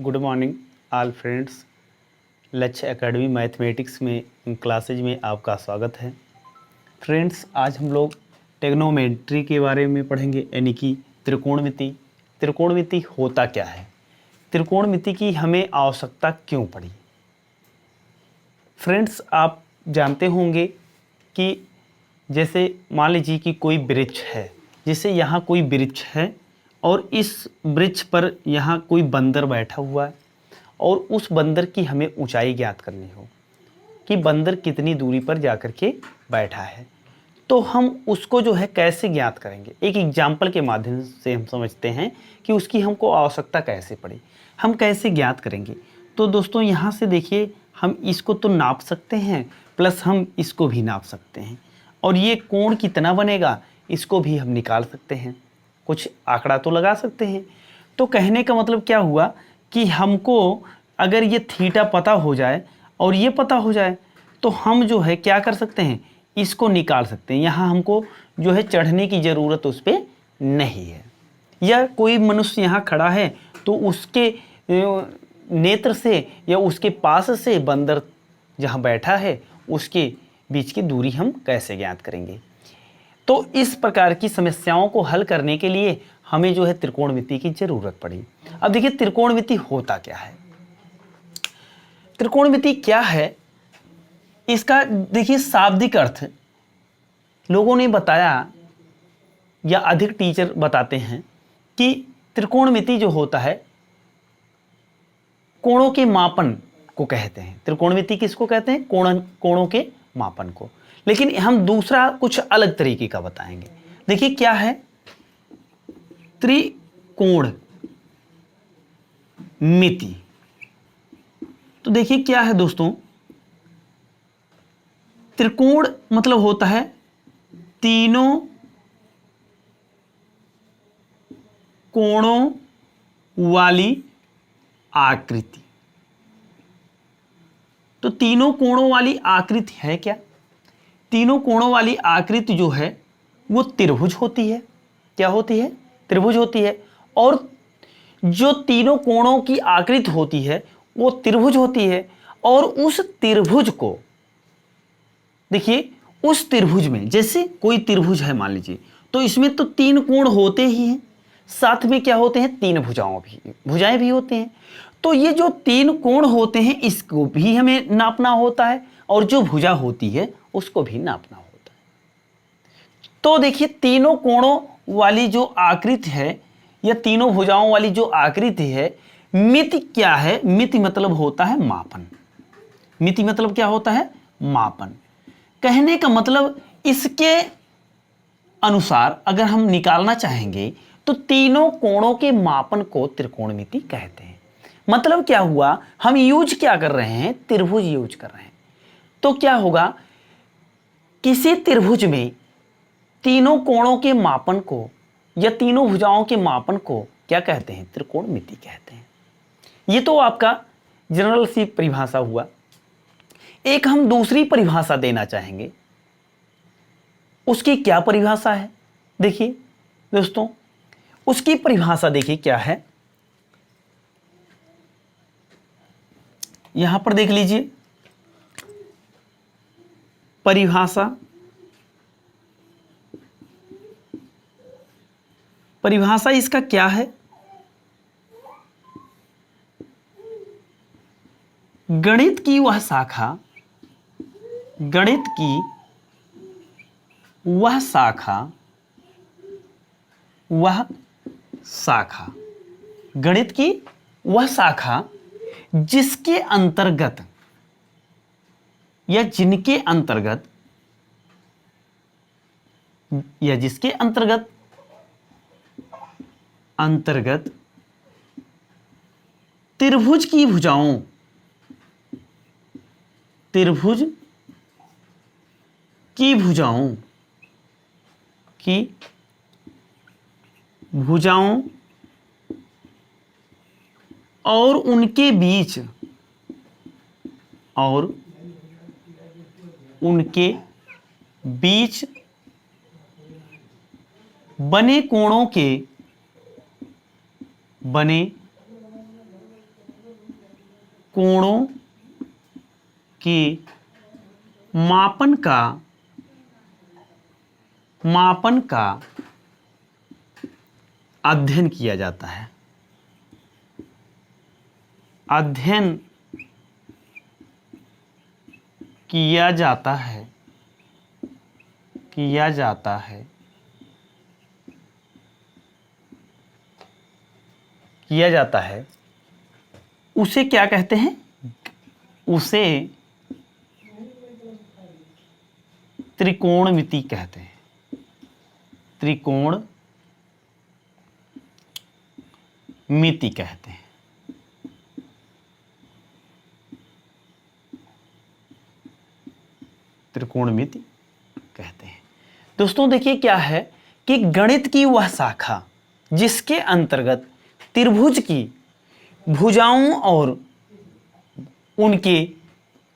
Good morning all friends. लक्ष्य academy mathematics में classes में आपका स्वागत है। फ्रेंड्स, आज हम लोग ट्रिग्नोमेट्री के बारे में पढ़ेंगे, यानी कि त्रिकोणमिति। त्रिकोणमिति होता क्या है, त्रिकोणमिति की हमें आवश्यकता क्यों पड़ी। फ्रेंड्स, आप जानते होंगे कि जैसे मान लीजिए कि कोई वृक्ष है, जैसे यहाँ कोई वृक्ष है और इस वृक्ष पर यहाँ कोई बंदर बैठा हुआ है और उस बंदर की हमें ऊंचाई ज्ञात करनी हो कि बंदर कितनी दूरी पर जाकर के बैठा है। तो हम उसको जो है कैसे ज्ञात करेंगे, एक एग्जाम्पल के माध्यम से हम समझते हैं कि उसकी हमको आवश्यकता कैसे पड़ी, हम कैसे ज्ञात करेंगे। तो दोस्तों, यहाँ से देखिए, हम इसको तो नाप सकते हैं, प्लस हम इसको भी नाप सकते हैं, और ये कोण कितना बनेगा इसको भी हम निकाल सकते हैं, कुछ आंकड़ा तो लगा सकते हैं। तो कहने का मतलब क्या हुआ कि हमको अगर ये थीटा पता हो जाए और ये पता हो जाए तो हम जो है क्या कर सकते हैं, इसको निकाल सकते हैं। यहाँ हमको जो है चढ़ने की ज़रूरत उस पर नहीं है। या कोई मनुष्य यहाँ खड़ा है तो उसके नेत्र से या उसके पास से बंदर जहाँ बैठा है उसके बीच की दूरी हम कैसे ज्ञात करेंगे। तो इस प्रकार की समस्याओं को हल करने के लिए हमें जो है त्रिकोणमिति की जरूरत पड़ी। अब देखिए, त्रिकोणमिति होता क्या है। त्रिकोणमिति क्या है, इसका देखिए शाब्दिक अर्थ लोगों ने बताया या अधिक टीचर बताते हैं कि त्रिकोणमिति जो होता है कोणों के मापन को कहते हैं। त्रिकोणमिति किसको कहते हैं, कोणों के मापन को। लेकिन हम दूसरा कुछ अलग तरीके का बताएंगे। देखिए क्या है त्रिकोण मिति। तो देखिए क्या है दोस्तों, त्रिकोण मतलब होता है तीनों कोणों वाली आकृति। तो तीनों कोणों वाली आकृति है क्या, तीनों कोणों वाली आकृति जो है वो त्रिभुज होती है। क्या होती है, त्रिभुज होती है। और जो तीनों कोणों की आकृति होती है वो त्रिभुज होती है। और उस त्रिभुज को देखिए, उस त्रिभुज में जैसे कोई त्रिभुज है मान लीजिए, तो इसमें तो तीन कोण होते ही हैं, साथ में क्या होते हैं, तीन भुजाएं भी होते हैं। तो ये जो तीन कोण होते हैं इसको भी हमें नापना होता है और जो भुजा होती है उसको भी नापना होता है। तो देखिए, तीनों कोणों वाली जो आकृति है या तीनों भुजाओं वाली जो आकृति है, मिति क्या है, मिति मतलब होता है मापन। मिति मतलब क्या होता है, मापन। कहने का मतलब इसके अनुसार अगर हम निकालना चाहेंगे तो तीनों कोणों के मापन को त्रिकोणमिति कहते हैं। मतलब क्या हुआ, हम यूज क्या कर रहे हैं, त्रिभुज यूज कर रहे हैं। तो क्या होगा, किसी त्रिभुज में तीनों कोणों के मापन को या तीनों भुजाओं के मापन को क्या कहते हैं, त्रिकोणमिति कहते हैं। ये तो आपका जनरल सी परिभाषा हुआ। एक हम दूसरी परिभाषा देना चाहेंगे, उसकी क्या परिभाषा है। देखिए दोस्तों, उसकी परिभाषा देखिए क्या है, यहां पर देख लीजिए परिभाषा। परिभाषा इसका क्या है, गणित की वह शाखा, गणित की वह शाखा, वह शाखा, गणित की वह शाखा जिसके अंतर्गत या जिनके अंतर्गत या जिसके अंतर्गत त्रिभुज की भुजाओं, त्रिभुज की भुजाओं और उनके बीच बने कोणों के मापन का अध्ययन किया जाता है। अध्ययन किया जाता है, किया जाता है, किया जाता है, उसे क्या कहते हैं? उसे त्रिकोणमिति कहते हैं। त्रिकोणमिति कहते हैं। त्रिकोणमिति कहते हैं। दोस्तों देखिए क्या है कि गणित की वह शाखा जिसके अंतर्गत त्रिभुज की भुजाओं और उनके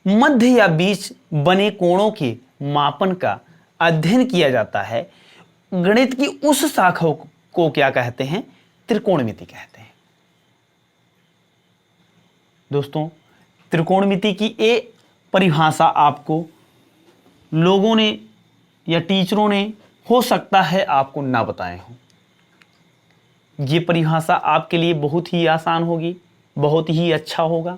मध्य या बीच बने कोणों के मापन का अध्ययन किया जाता है, गणित की उस शाखा को क्या कहते हैं? त्रिकोणमिति कहते हैं। दोस्तों त्रिकोणमिति की ये परिभाषा आपको लोगों ने या टीचरों ने हो सकता है आपको ना बताए हों। ये परिभाषा आपके लिए बहुत ही आसान होगी, बहुत ही अच्छा होगा,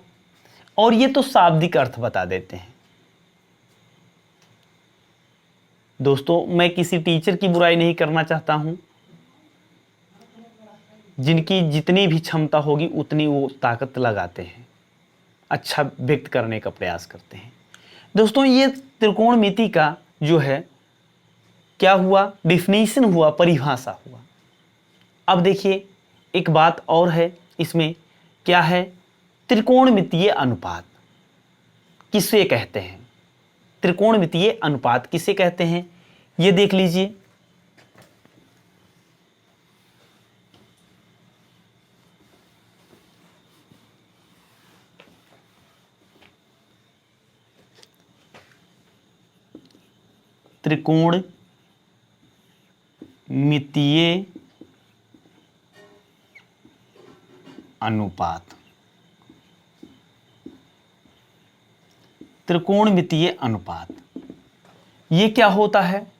और ये तो शाब्दिक अर्थ बता देते हैं। दोस्तों मैं किसी टीचर की बुराई नहीं करना चाहता हूं, जिनकी जितनी भी क्षमता होगी उतनी वो ताकत लगाते हैं, अच्छा व्यक्त करने का प्रयास करते हैं। दोस्तों ये त्रिकोणमिति का जो है क्या हुआ? डिफिनीशन हुआ, परिभाषा हुआ। अब देखिए एक बात और है इसमें, क्या है? त्रिकोणमितीय अनुपात किसे कहते हैं? त्रिकोणमितीय अनुपात किसे कहते हैं? ये देख लीजिए। त्रिकोणमितीय अनुपात, त्रिकोणमितीय अनुपात ये क्या होता है?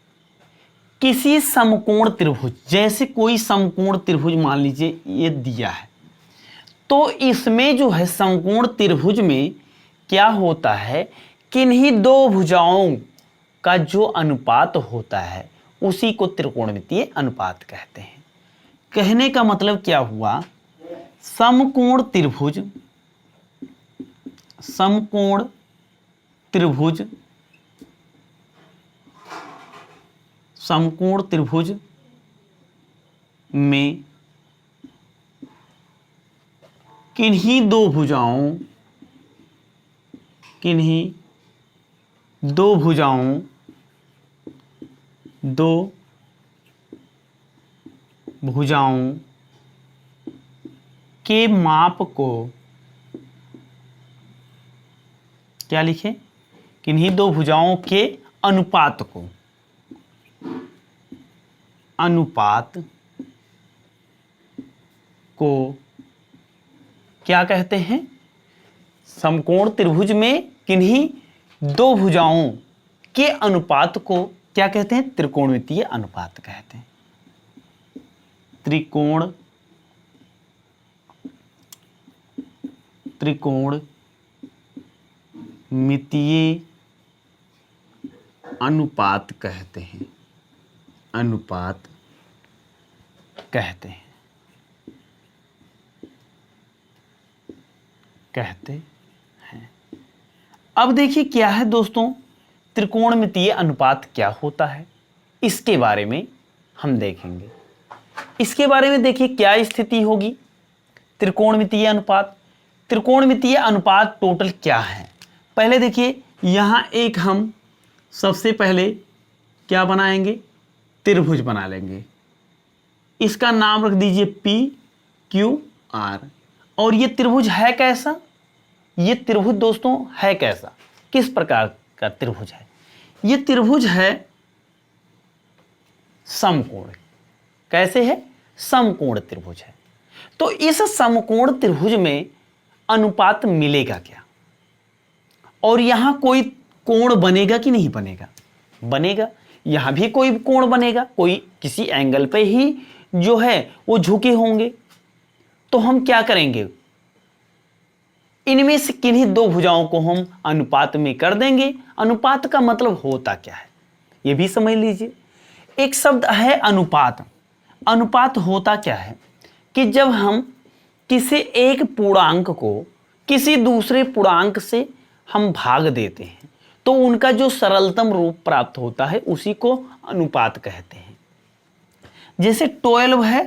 किसी समकोण त्रिभुज, जैसे कोई समकोण त्रिभुज मान लीजिए ये दिया है, तो इसमें जो है समकोण त्रिभुज में क्या होता है? किन्हीं दो भुजाओं का जो अनुपात होता है उसी को त्रिकोणमितीय अनुपात कहते हैं। कहने का मतलब क्या हुआ? समकोण त्रिभुज, समकोण त्रिभुज, समकोण त्रिभुज में किन्हीं दो भुजाओं, किन्हीं दो भुजाओं, दो भुजाओं के माप को क्या लिखें? किन्हीं दो भुजाओं के अनुपात को, अनुपात को क्या कहते हैं? समकोण त्रिभुज में किन्हीं दो भुजाओं के अनुपात को क्या कहते हैं? त्रिकोणमितीय अनुपात कहते हैं। त्रिकोणमितीय अनुपात कहते हैं, अनुपात कहते हैं, कहते हैं। अब देखिए क्या है दोस्तों, त्रिकोणमितीय अनुपात क्या होता है, इसके बारे में हम देखेंगे। इसके बारे में देखिए क्या स्थिति होगी। त्रिकोणमितीय अनुपात, त्रिकोणमितीय अनुपात टोटल क्या है? पहले देखिए यहां एक हम सबसे पहले क्या बनाएंगे? त्रिभुज बना लेंगे। इसका नाम रख दीजिए PQR। और ये त्रिभुज है कैसा? ये त्रिभुज दोस्तों है कैसा, किस प्रकार का त्रिभुज है? ये त्रिभुज है समकोण। कैसे है? समकोण त्रिभुज है। तो इस समकोण त्रिभुज में अनुपात मिलेगा क्या, और यहां कोई कोण बनेगा कि नहीं बनेगा, बनेगा। यहां भी कोई कोण बनेगा, कोई किसी एंगल पे ही जो है वो झुके होंगे। तो हम क्या करेंगे, इनमें से किन्हीं दो भुजाओं को हम अनुपात में कर देंगे। अनुपात का मतलब होता क्या है ये भी समझ लीजिए। एक शब्द है अनुपात। अनुपात होता क्या है कि जब हम किसी एक पूर्णांक को किसी दूसरे पूर्णांक से हम भाग देते हैं तो उनका जो सरलतम रूप प्राप्त होता है उसी को अनुपात कहते हैं। जैसे 12 है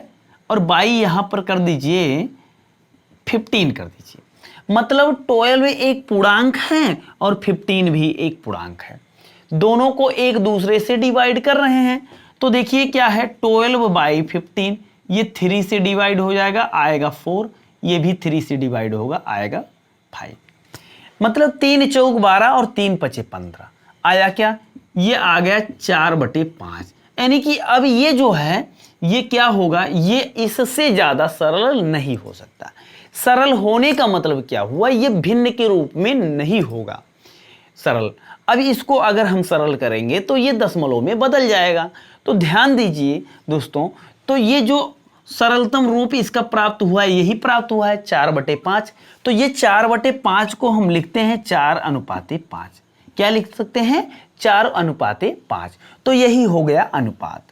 और 22 यहां पर कर दीजिए 15 कर दीजिए, मतलब 12 एक पूर्णांक है और 15 भी एक पूर्णांक है। दोनों को एक दूसरे से डिवाइड कर रहे हैं तो देखिए क्या है 12/15, ये 3 से डिवाइड हो जाएगा आएगा 4, ये भी 3 से डिवाइड होगा आएगा 5। मतलब 3 चौक 12 और 3 पचे 15 आया क्या, ये आ गया 4/5। यानी कि अब ये जो है ये क्या होगा, ये इससे ज्यादा सरल नहीं हो सकता। सरल होने का मतलब क्या हुआ, ये भिन्न के रूप में नहीं होगा सरल। अब इसको अगर हम सरल करेंगे तो ये दशमलव में बदल जाएगा। तो ध्यान दीजिए दोस्तों, तो ये जो सरलतम रूप इसका प्राप्त हुआ है यही प्राप्त हुआ है 4/5। तो ये 4/5 को हम लिखते हैं 4:5। क्या लिख सकते हैं, 4:5। तो यही हो गया अनुपात।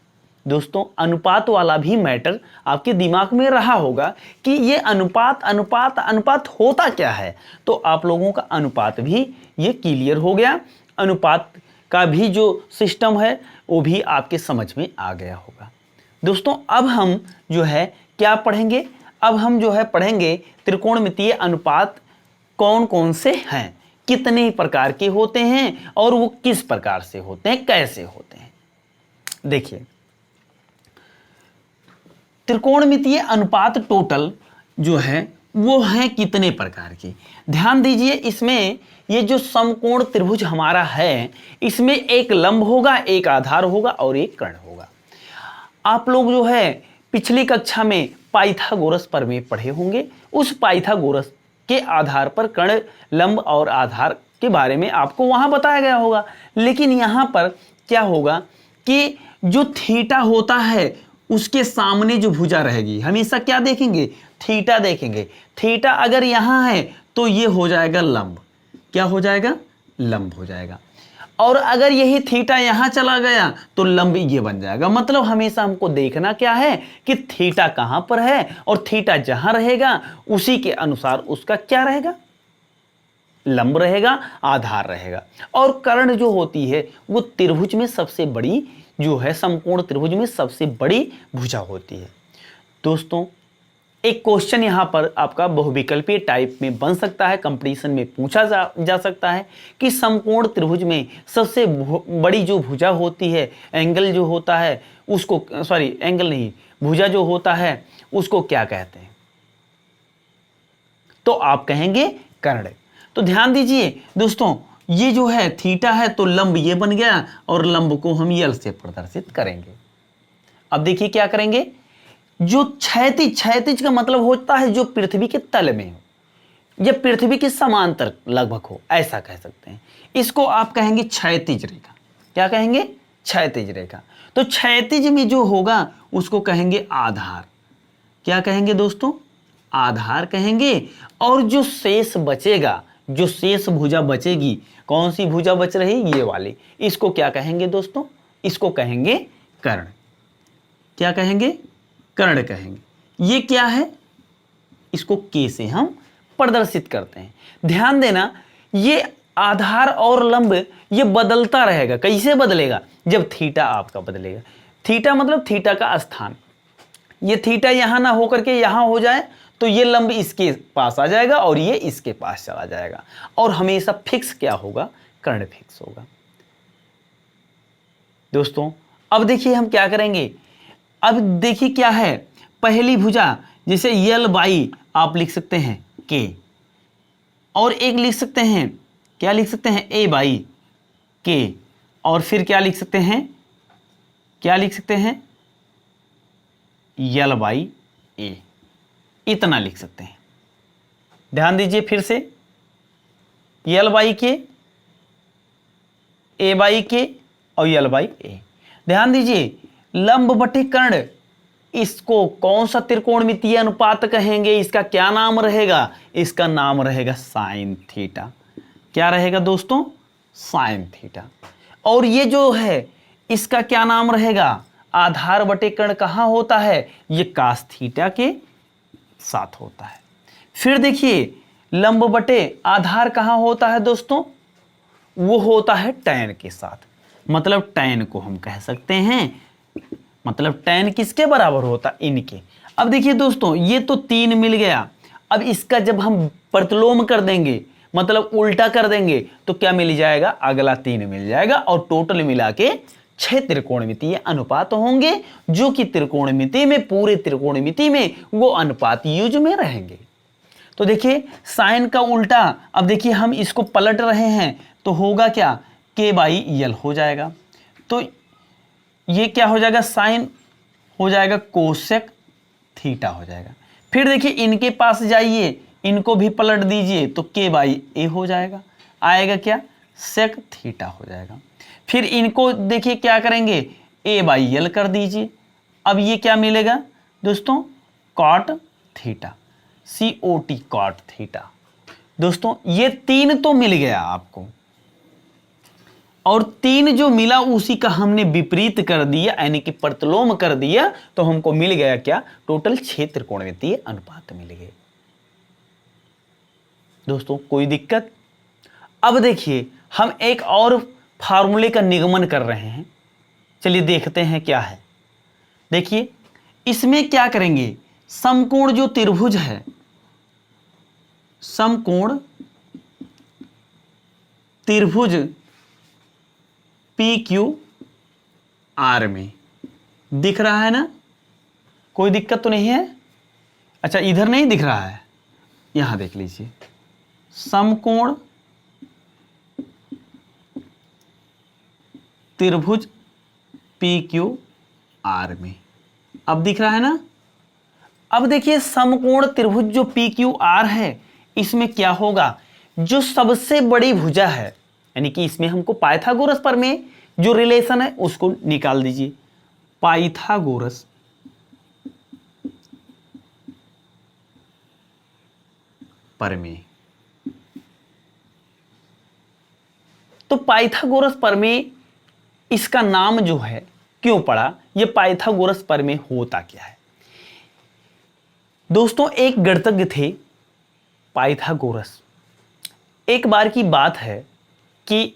दोस्तों अनुपात वाला भी मैटर आपके दिमाग में रहा होगा कि ये अनुपात अनुपात अनुपात होता क्या है। तो आप लोगों का अनुपात भी ये क्लियर हो गया। अनुपात का भी जो सिस्टम है वो भी आपके समझ में आ गया होगा। दोस्तों अब हम जो है क्या पढ़ेंगे, अब हम जो है पढ़ेंगे त्रिकोणमितीय अनुपात कौन कौन से हैं, कितने प्रकार के होते हैं और वो किस प्रकार से होते हैं, कैसे होते हैं। देखिए त्रिकोणमितीय अनुपात टोटल जो है वो है कितने प्रकार की। ध्यान दीजिए इसमें ये जो समकोण त्रिभुज हमारा है इसमें एक लंब होगा, एक आधार होगा और एक कर्ण होगा। आप लोग जो है पिछली कक्षा में पाइथागोरस प्रमेय पढ़े होंगे। उस पाइथागोरस के आधार पर कर्ण, लंब और आधार के बारे में आपको वहां बताया गया होगा। लेकिन यहां पर क्या होगा कि जो थीटा होता है उसके सामने जो भुजा रहेगी हमेशा क्या देखेंगे, थीटा देखेंगे। थीटा अगर यहां है तो ये हो जाएगा लंब, क्या हो जाएगा, लंब हो जाएगा। और अगर यही थीटा यहां चला गया तो लंब ये बन जाएगा। मतलब हमेशा हमको देखना क्या है कि थीटा कहां पर है और थीटा जहां रहेगा उसी के अनुसार उसका क्या रहेगा, लंब रहेगा, आधार रहेगा। और कर्ण जो होती है वो त्रिभुज में सबसे बड़ी जो है, समकोण त्रिभुज में सबसे बड़ी भुजा होती है। दोस्तों एक क्वेश्चन यहां पर आपका बहुविकल्पीय टाइप में बन सकता है, कंपटीशन में पूछा जा सकता है कि समकोण त्रिभुज में सबसे बड़ी जो भुजा होती है, एंगल जो होता है उसको, सॉरी एंगल नहीं, भुजा जो होता है उसको क्या कहते हैं। तो आप कहेंगे कर्ण। तो ध्यान दीजिए दोस्तों, ये जो है थीटा है तो लंब ये बन गया और लंब को हम यल से प्रदर्शित करेंगे। अब देखिए क्या करेंगे, जो क्षैतिज, क्षैतिज का मतलब होता है जो पृथ्वी के तल में हो या पृथ्वी के समांतर लगभग हो, ऐसा कह सकते हैं। इसको आप कहेंगे क्षैतिज रेखा। क्या कहेंगे, क्षैतिज रेखा। तो क्षैतिज में जो होगा उसको कहेंगे आधार। क्या कहेंगे दोस्तों, आधार कहेंगे। और जो शेष बचेगा, जो शेष भुजा बचेगी, कौन सी भुजा बच रही, ये वाली, इसको क्या कहेंगे दोस्तों, इसको कहेंगे कर्ण। क्या कहेंगे, कर्ण कहेंगे। ये क्या है, इसको के से हम प्रदर्शित करते हैं। ध्यान देना ये आधार और लंब ये बदलता रहेगा। कैसे बदलेगा, जब थीटा आपका बदलेगा। थीटा मतलब थीटा का स्थान, ये थीटा यहां ना होकर के यहां हो जाए तो ये लंब इसके पास आ जाएगा और ये इसके पास चला जाएगा। और हमेशा फिक्स क्या होगा, कर्ण फिक्स होगा। दोस्तों अब देखिए हम क्या करेंगे, अब देखिए क्या है, पहली भुजा जैसे यल बाई आप लिख सकते हैं के, और एक लिख सकते हैं, क्या लिख सकते हैं, ए बाई के, और फिर क्या लिख सकते हैं, क्या लिख सकते हैं, यल बाई ए, इतना लिख सकते हैं। ध्यान दीजिए फिर से, यल बाई के, ए बाई के और यल बाई ए। ध्यान दीजिए, लंब बटे कर्ण, इसको कौन सा त्रिकोणमितीय अनुपात कहेंगे, इसका क्या नाम रहेगा, इसका नाम रहेगा साइन थीटा। क्या रहेगा दोस्तों, साइन थीटा। और ये जो है इसका क्या नाम रहेगा, आधार बटे कर्ण कहां होता है, ये कास थीटा के साथ होता है। फिर देखिए, लंब बटे आधार कहां होता है दोस्तों, वो होता है टैन के साथ। मतलब टैन को हम कह सकते हैं, मतलब टैन किसके बराबर होता, इनके। अब देखिए दोस्तों, ये तो 3 मिल गया। अब इसका जब हम प्रतिलोम कर देंगे, मतलब उल्टा कर देंगे, तो क्या मिल जाएगा, अगला 3 मिल जाएगा। और टोटल मिला के 6 त्रिकोणमितीय अनुपात होंगे, जो कि त्रिकोणमिति में, पूरे त्रिकोणमिति में वो अनुपात यूज में रहेंगे। तो देखिए साइन का उल्टा, अब देखिए हम इसको पलट रहे हैं तो होगा क्या, के बाई यल हो जाएगा। तो ये क्या हो जाएगा, साइन हो जाएगा कोसेक थीटा हो जाएगा। फिर देखिए इनके पास जाइए, इनको भी पलट दीजिए तो के बाई ए हो जाएगा, आएगा क्या, सेक थीटा हो जाएगा। फिर इनको देखिए क्या करेंगे, ए बाई यल कर दीजिए। अब ये क्या मिलेगा दोस्तों, cot theta, COT cot theta. दोस्तों ये 3 तो मिल गया आपको, और 3 जो मिला उसी का हमने विपरीत कर दिया, यानी कि प्रतिलोम कर दिया, तो हमको मिल गया क्या, टोटल 6 त्रिकोणमितीय अनुपात मिल गए। दोस्तों कोई दिक्कत। अब देखिए हम एक और फार्मूले का निगमन कर रहे हैं, चलिए देखते हैं क्या है। देखिए इसमें क्या करेंगे, समकोण जो त्रिभुज है, समकोण त्रिभुज PQR में दिख रहा है ना, कोई दिक्कत तो नहीं है। अच्छा इधर नहीं दिख रहा है, यहां देख लीजिए, समकोण त्रिभुज PQR में, अब दिख रहा है ना। अब देखिए समकोण त्रिभुज जो PQR है, इसमें क्या होगा, जो सबसे बड़ी भुजा है, यानी कि इसमें हमको पाइथागोरस प्रमेय जो रिलेशन है उसको निकाल दीजिए, पाइथागोरस प्रमेय। तो पाइथागोरस प्रमेय, इसका नाम जो है क्यों पड़ा, ये पाइथागोरस प्रमेय होता क्या है। दोस्तों एक गणितज्ञ थे पाइथागोरस। एक बार की बात है कि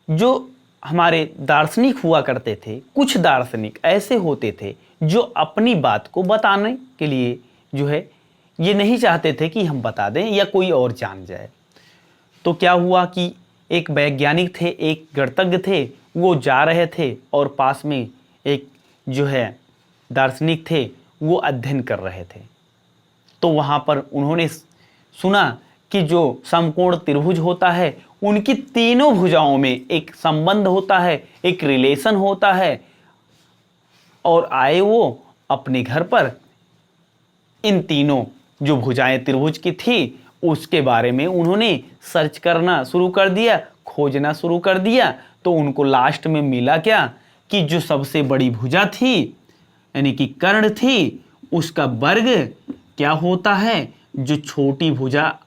जो हमारे दार्शनिक हुआ करते थे, कुछ दार्शनिक ऐसे होते थे जो अपनी बात को बताने के लिए जो है ये नहीं चाहते थे कि हम बता दें या कोई और जान जाए। तो क्या हुआ कि एक वैज्ञानिक थे, एक गणितज्ञ थे, वो जा रहे थे और पास में एक जो है दार्शनिक थे, वो अध्ययन कर रहे थे। तो वहाँ पर उन्होंने सुना कि जो समकोण त्रिभुज होता है, उनकी तीनों भुजाओं में एक संबंध होता है, एक रिलेशन होता है। और आए वो अपने घर पर, इन तीनों जो भुजाएं त्रिभुज की थी उसके बारे में उन्होंने सर्च करना शुरू कर दिया, खोजना शुरू कर दिया। तो उनको लास्ट में मिला क्या, कि जो सबसे बड़ी भुजा थी, यानी कि कर्ण थी, उसका वर्ग क्या होता है, जो छोटी भुजा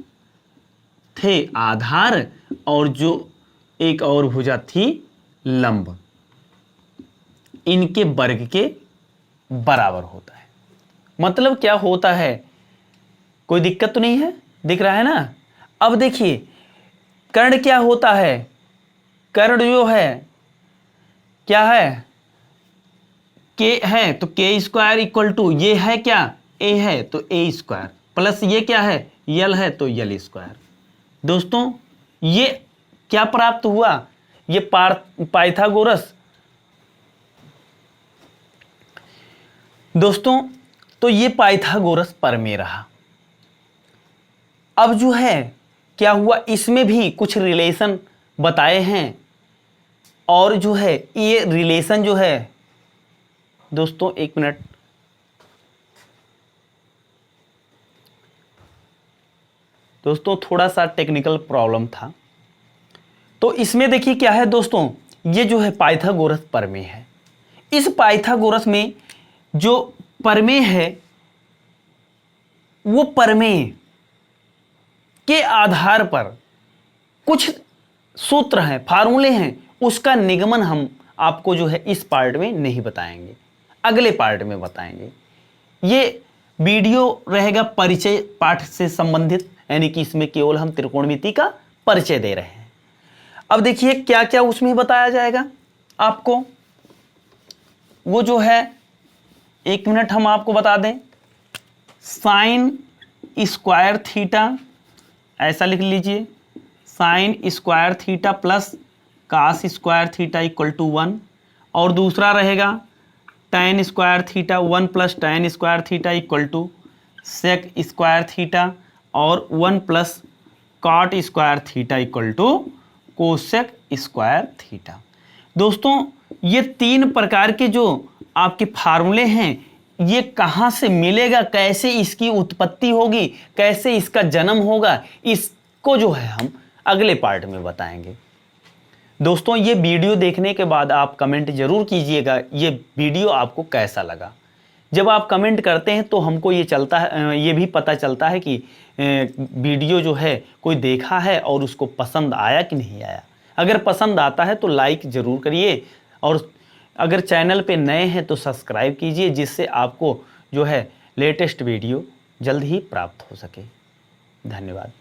थे आधार, और जो एक और भुजा थी लंब, इनके वर्ग के बराबर होता है। मतलब क्या होता है, कोई दिक्कत तो नहीं है, दिख रहा है ना। अब देखिए कर्ण क्या होता है, कर्ण जो है क्या है, के है तो के स्क्वायर इक्वल टू, ये है क्या, ए है तो ए स्क्वायर, प्लस ये क्या है, यल है तो यल स्क्वायर। दोस्तों ये क्या प्राप्त हुआ, ये पाइथागोरस। दोस्तों तो ये पाइथागोरस प्रमेय रहा। अब जो है क्या हुआ, इसमें भी कुछ रिलेशन बताए हैं, और जो है ये रिलेशन जो है, दोस्तों एक मिनट, दोस्तों थोड़ा सा टेक्निकल प्रॉब्लम था। तो इसमें देखिए क्या है दोस्तों, ये जो है पाइथागोरस प्रमेय है। इस पाइथागोरस में जो प्रमेय है वो प्रमेय के आधार पर कुछ सूत्र हैं, फार्मूले हैं, उसका निगमन हम आपको जो है इस पार्ट में नहीं बताएंगे, अगले पार्ट में बताएंगे। ये वीडियो रहेगा परिचय पाठ से संबंधित, यानी कि इसमें केवल हम त्रिकोणमिति का परिचय दे रहे हैं। अब देखिए क्या क्या उसमें बताया जाएगा आपको, वो जो है 1 मिनट हम आपको बता दें। साइन स्क्वायर थीटा, ऐसा लिख लीजिए, sine square theta plus cos square theta equal to 1। और दूसरा रहेगा tan square theta 1 plus tan square theta equal to sec square theta, और 1 plus cot square theta equal to cosec square theta. दोस्तों ये 3 प्रकार के जो आपके फार्मूले हैं, ये कहाँ से मिलेगा, कैसे इसकी उत्पत्ति होगी, कैसे इसका जन्म होगा, इसको जो है हम अगले पार्ट में बताएंगे। दोस्तों ये वीडियो देखने के बाद आप कमेंट जरूर कीजिएगा ये वीडियो आपको कैसा लगा। जब आप कमेंट करते हैं तो हमको ये चलता है, ये भी पता चलता है कि वीडियो जो है कोई देखा है और उसको पसंद आया कि नहीं आया। अगर पसंद आता है तो लाइक ज़रूर करिए, और अगर चैनल पे नए हैं तो सब्सक्राइब कीजिए, जिससे आपको जो है लेटेस्ट वीडियो जल्द ही प्राप्त हो सके। धन्यवाद।